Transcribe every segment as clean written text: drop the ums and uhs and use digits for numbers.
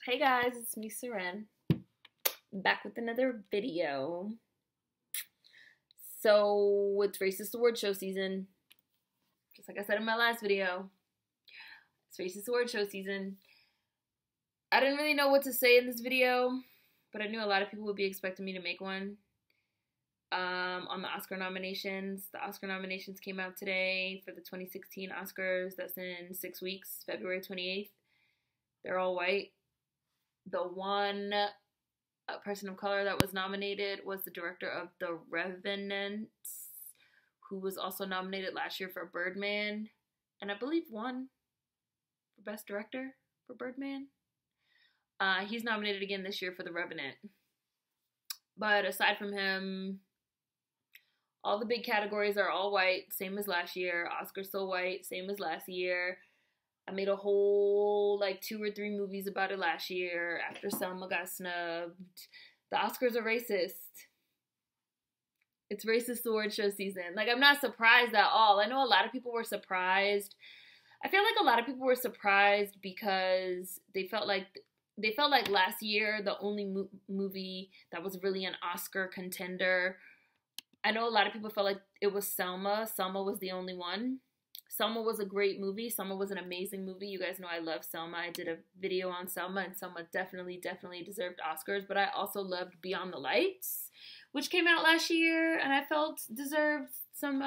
Hey guys, it's me, Seren, back with another video. So, it's Racist Award Show season. Just like I said in my last video, it's Racist Award Show season. I didn't really know what to say in this video, but I knew a lot of people would be expecting me to make one. On the Oscar nominations. The Oscar nominations came out today for the 2016 Oscars. That's in 6 weeks, February 28th. They're all white. The one person of color that was nominated was the director of The Revenant, who was also nominated last year for Birdman, and I believe won for Best Director for Birdman. He's nominated again this year for The Revenant. But aside from him, all the big categories are all white, same as last year. Oscar's so white, same as last year. I made a whole, 2 or 3 movies about it last year after Selma got snubbed. The Oscars are racist. It's Racist Award Show season. I'm not surprised at all. I know a lot of people were surprised. I feel like a lot of people were surprised because they felt like last year the only movie that was really an Oscar contender. I know a lot of people felt like it was Selma. Selma was the only one. Selma was a great movie. Selma was an amazing movie. You guys know I love Selma. I did a video on Selma, and Selma definitely deserved Oscars. But I also loved Beyond the Lights, which came out last year, and I felt deserved some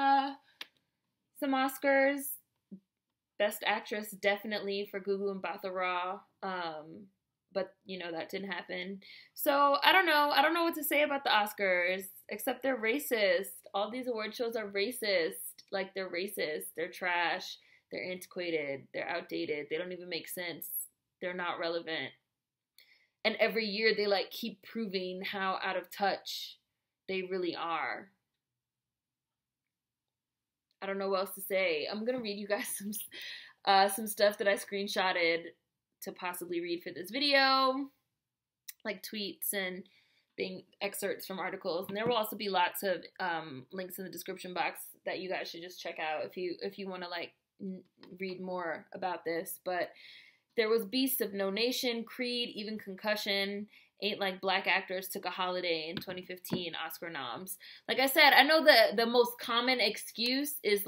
Oscars. Best Actress definitely for Gugu Mbatha-Raw. But that didn't happen. So I don't know. I don't know what to say about the Oscars, except they're racist. All these award shows are racist. They're racist. They're trash. They're antiquated. They're outdated. They don't even make sense. They're not relevant. And every year they keep proving how out of touch they really are. I don't know what else to say. I'm gonna read you guys some stuff that I screenshotted to possibly read for this video, tweets and excerpts from articles. And there will also be lots of links in the description box that you guys should just check out if you want to read more about this. But there was Beasts of No Nation, Creed, even Concussion, Ain't Like Black Actors Took a Holiday in 2015 Oscar noms. Like I said, I know the most common excuse is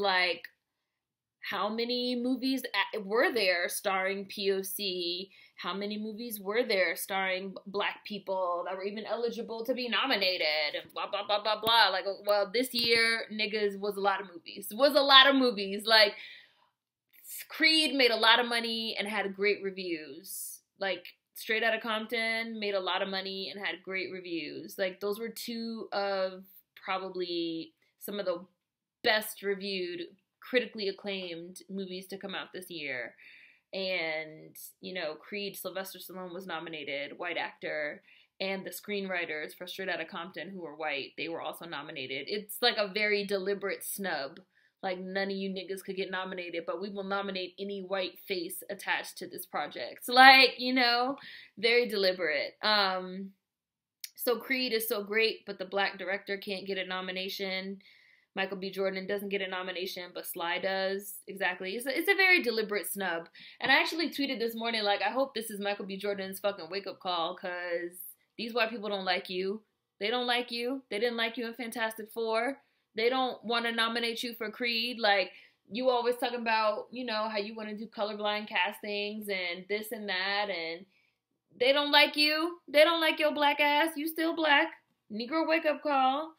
how many movies were there starring POC? How many movies were there starring Black people that were even eligible to be nominated? And blah, blah, blah, blah, blah. Well, this year, niggas, was a lot of movies. Creed made a lot of money and had great reviews. Straight Outta Compton made a lot of money and had great reviews. Those were 2 of probably some of the best reviewed, critically acclaimed movies to come out this year. And, Creed, Sylvester Stallone was nominated, white actor, and the screenwriters for Straight Outta Compton, who were white, they were also nominated. It's a very deliberate snub. None of you niggas could get nominated, but we will nominate any white face attached to this project. Very deliberate. So Creed is so great, but the Black director can't get a nomination. Michael B. Jordan doesn't get a nomination, but Sly does. Exactly. It's a very deliberate snub. And I actually tweeted this morning, I hope this is Michael B. Jordan's fucking wake-up call, because these white people don't like you. They don't like you. They didn't like you in Fantastic Four. They don't want to nominate you for Creed. You always talking about, how you want to do colorblind castings and this and that, and they don't like you. They don't like your black ass. You still black. Negro wake-up call.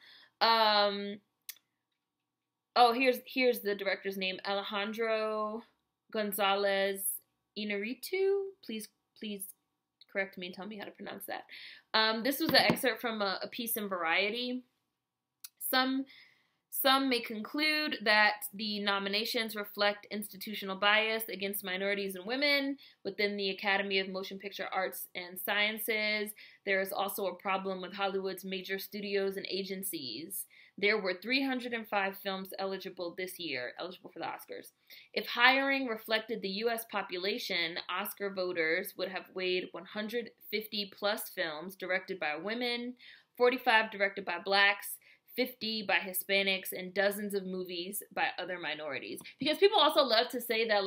Oh, here's the director's name, Alejandro Gonzalez Inarritu. Please correct me and tell me how to pronounce that. This was an excerpt from a piece in Variety. Some may conclude that the nominations reflect institutional bias against minorities and women within the Academy of Motion Picture Arts and Sciences. There is also a problem with Hollywood's major studios and agencies. There were 305 films eligible this year, eligible for the Oscars. If hiring reflected the U.S. population, Oscar voters would have weighed 150 plus films directed by women, 45 directed by blacks, 50 by Hispanics, and dozens of movies by other minorities. Because people also love to say that,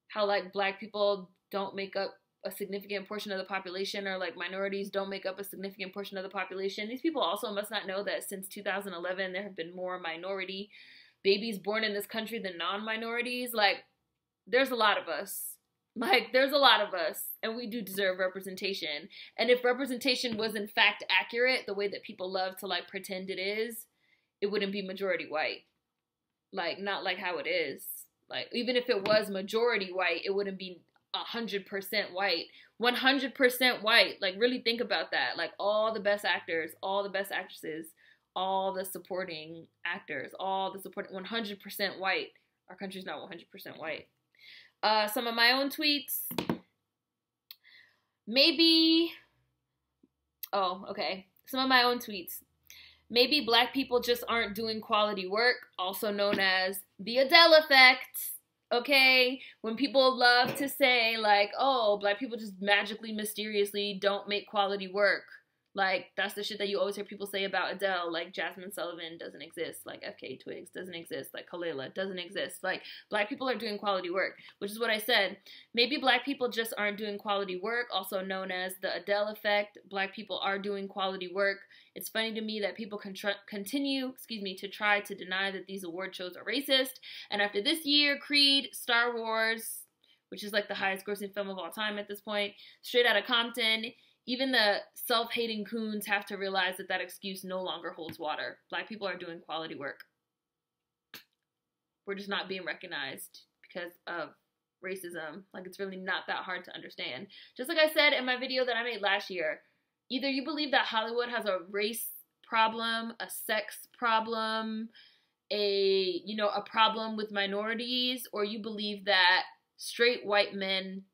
how, black people don't make up a significant portion of the population, or like minorities don't make up a significant portion of the population. These people also must not know that since 2011 there have been more minority babies born in this country than non-minorities. Like, there's a lot of us. Like, there's a lot of us, and we do deserve representation. And if representation was in fact accurate, the way that people love to like pretend it is, it wouldn't be majority white. Like, not like how it is. Like, even if it was majority white, it wouldn't be 100% white, 100% white. Like, really think about that. Like, all the best actors, all the best actresses, all the supporting actors, all the supporting 100% white. Our country's not 100% white. Some of my own tweets. Maybe, some of my own tweets. Maybe black people just aren't doing quality work, also known as the Adele effect. Okay, when people love to say like, oh, black people just magically, mysteriously don't make quality work. Like, that's the shit that you always hear people say about Adele. Like, Jasmine Sullivan doesn't exist. Like, FK Twigs doesn't exist. Like, Kalela doesn't exist. Like, black people are doing quality work, which is what I said. Maybe black people just aren't doing quality work, also known as the Adele effect. Black people are doing quality work. It's funny to me that people continue to try to deny that these award shows are racist. And after this year, Creed, Star Wars, which is like the highest grossing film of all time at this point, Straight Outta Compton, even the self-hating coons have to realize that that excuse no longer holds water. Black people are doing quality work. We're just not being recognized because of racism. Like, it's really not that hard to understand. Just like I said in my video that I made last year, either you believe that Hollywood has a race problem, a sex problem, a problem with minorities, or you believe that straight white men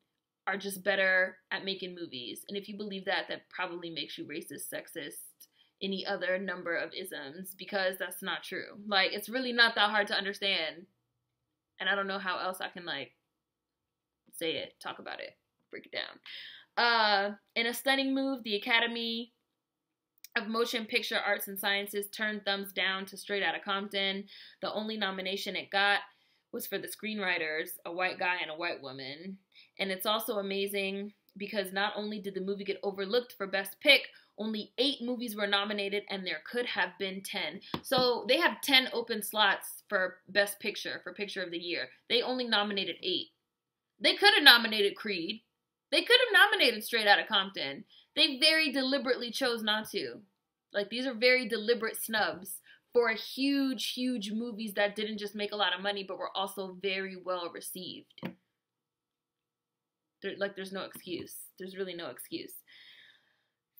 are just better at making movies. And if you believe that, that probably makes you racist, sexist, any other number of isms, because that's not true. Like, it's really not that hard to understand. And I don't know how else I can, like, say it, talk about it, break it down. In a stunning move, the Academy of Motion Picture Arts and Sciences turned thumbs down to Straight Outta Compton. The only nomination it got was for the screenwriters, a white guy and a white woman. And it's also amazing because not only did the movie get overlooked for Best Pick, only 8 movies were nominated and there could have been 10. So they have 10 open slots for Best Picture, for Picture of the Year. They only nominated 8. They could have nominated Creed. They could have nominated Straight Outta Compton. They very deliberately chose not to. Like, these are very deliberate snubs for huge, huge movies that didn't just make a lot of money, but were also very well received. There's no excuse. There's really no excuse.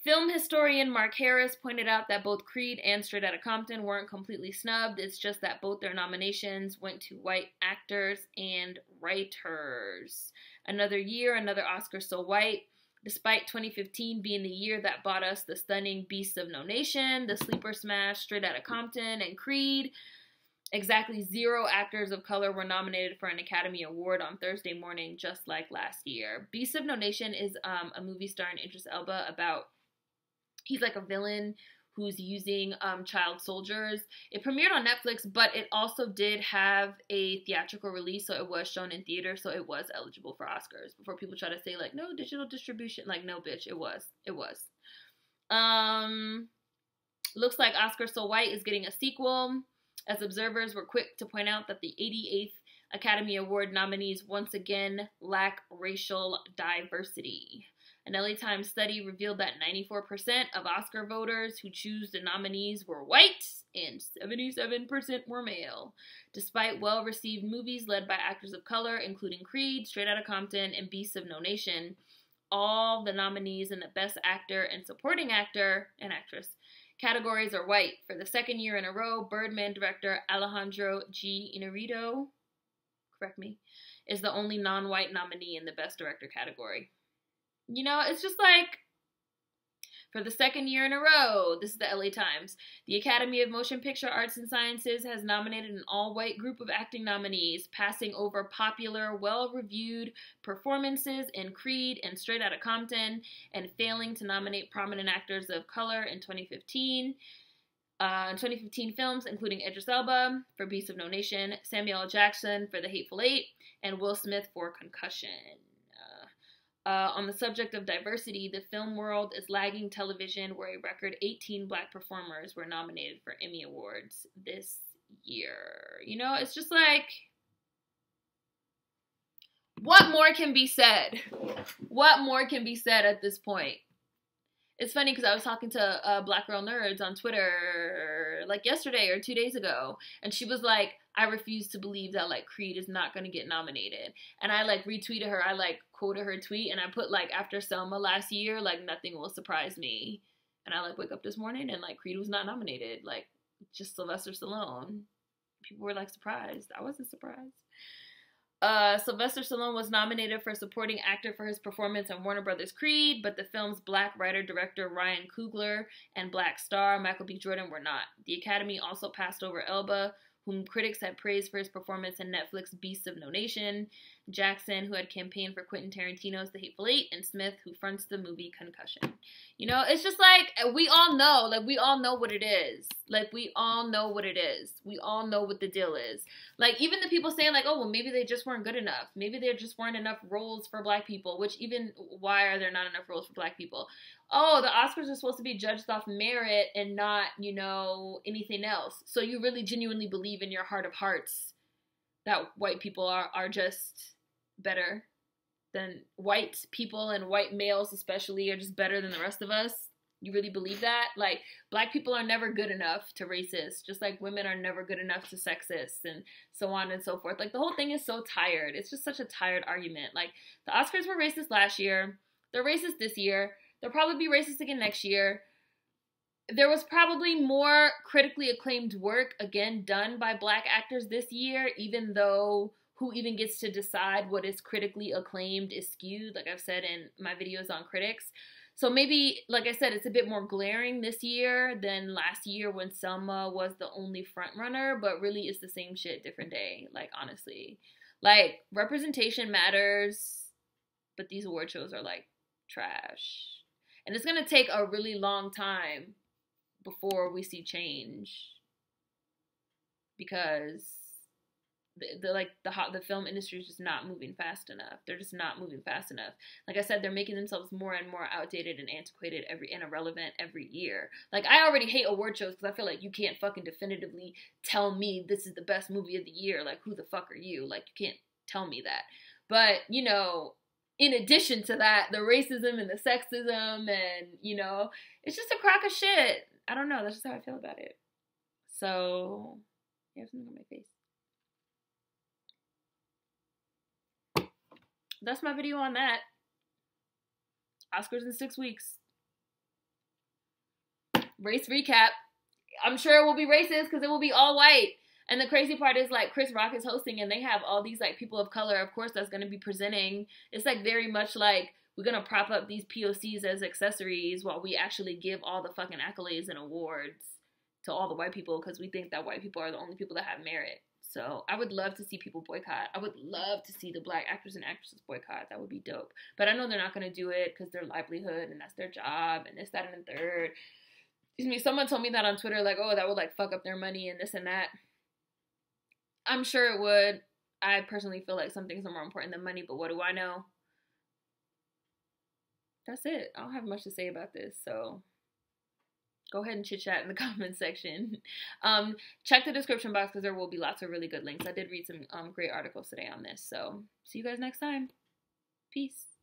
Film historian Mark Harris pointed out that both Creed and Straight Outta Compton weren't completely snubbed. It's just that both their nominations went to white actors and writers. Another year, another Oscar so white. Despite 2015 being the year that bought us the stunning Beasts of No Nation, the sleeper smash Straight Outta Compton, and Creed, exactly 0 actors of color were nominated for an Academy Award on Thursday morning, just like last year. Beasts of No Nation is a movie starring Idris Elba about, he's like a villain who's using child soldiers. It premiered on Netflix, but it also did have a theatrical release, so it was shown in theater, so it was eligible for Oscars. Before people try to say, like, no, digital distribution. Like, no, bitch, it was. It was. Looks like Oscar So White is getting a sequel, as observers were quick to point out that the 88th Academy Award nominees once again lack racial diversity. An LA Times study revealed that 94% of Oscar voters who choose the nominees were white and 77% were male. Despite well-received movies led by actors of color, including Creed, Straight Outta Compton, and Beasts of No Nation, all the nominees in the Best Actor and Supporting Actor and Actress categories are white. For the second year in a row, Birdman director Alejandro G. Inarritu, correct me, is the only non-white nominee in the Best Director category. You know, it's just like, for the second year in a row, this is the LA Times, the Academy of Motion Picture Arts and Sciences has nominated an all-white group of acting nominees, passing over popular, well-reviewed performances in Creed and Straight Outta Compton, and failing to nominate prominent actors of color in 2015. In 2015 films, including Idris Elba for Beasts of No Nation, Samuel L. Jackson for The Hateful Eight, and Will Smith for Concussion. On the subject of diversity, the film world is lagging television, where a record 18 black performers were nominated for Emmy Awards this year. You know, it's just like, what more can be said? What more can be said at this point? It's funny because I was talking to Black Girl Nerds on Twitter like yesterday or 2 days ago, and she was like, I refuse to believe that like Creed is not going to get nominated. And I like retweeted her, I like quoted her tweet, and I put like, after Selma last year, like nothing will surprise me. And I like wake up this morning and like Creed was not nominated, like just Sylvester Stallone. People were like surprised. I wasn't surprised. Sylvester Stallone was nominated for supporting actor for his performance in Warner Brothers' Creed, but the film's black writer-director Ryan Coogler and black star Michael B. Jordan were not. The Academy also passed over Elba, whom critics had praised for his performance in Netflix Beasts of No Nation, Jackson, who had campaigned for Quentin Tarantino's The Hateful Eight, and Smith, who fronts the movie Concussion. You know, it's just like, we all know, like, we all know what it is. Like, we all know what it is. We all know what the deal is. Like, even the people saying, like, oh, well, maybe they just weren't good enough. Maybe there just weren't enough roles for black people, which even, why are there not enough roles for black people? Oh, the Oscars are supposed to be judged off merit and not, you know, anything else. So you really genuinely believe in your heart of hearts that white people are just better than white people, and white males especially are just better than the rest of us? You really believe that? Like, black people are never good enough to racists, just like women are never good enough to sexists, and so on and so forth. Like, the whole thing is so tired. It's just such a tired argument. Like, the Oscars were racist last year. They're racist this year. They'll probably be racist again next year. There was probably more critically acclaimed work, again, done by black actors this year, even though who even gets to decide what is critically acclaimed is skewed, like I've said in my videos on critics. So maybe, like I said, it's a bit more glaring this year than last year when Selma was the only front runner, but really it's the same shit, different day, like, honestly. Like, representation matters, but these award shows are, like, trash. And it's going to take a really long time before we see change, because the film industry is just not moving fast enough. They're just not moving fast enough. Like I said, they're making themselves more and more outdated and antiquated and irrelevant every year. Like, I already hate award shows because I feel like you can't fucking definitively tell me this is the best movie of the year. Like, who the fuck are you? Like, you can't tell me that. But, you know, in addition to that, the racism and the sexism and, you know, it's just a crock of shit. I don't know. That's just how I feel about it. So, you have something on my face. That's my video on that. Oscars in 6 weeks. Race recap. I'm sure it will be racist because it will be all white. And the crazy part is, like, Chris Rock is hosting and they have all these, like, people of color, of course, that's going to be presenting. It's, like, very much like, we're going to prop up these POCs as accessories while we actually give all the fucking accolades and awards to all the white people because we think that white people are the only people that have merit. So I would love to see people boycott. I would love to see the black actors and actresses boycott. That would be dope. But I know they're not going to do it because their livelihood and that's their job and this, that, and the third. Excuse me, someone told me that on Twitter, like, oh, that would, like, fuck up their money and this and that. I'm sure it would. I personally feel like some things are more important than money, but what do I know? That's it. I don't have much to say about this, so go ahead and chit-chat in the comment section. Check the description box because there will be lots of really good links. I did read some great articles today on this, so see you guys next time. Peace.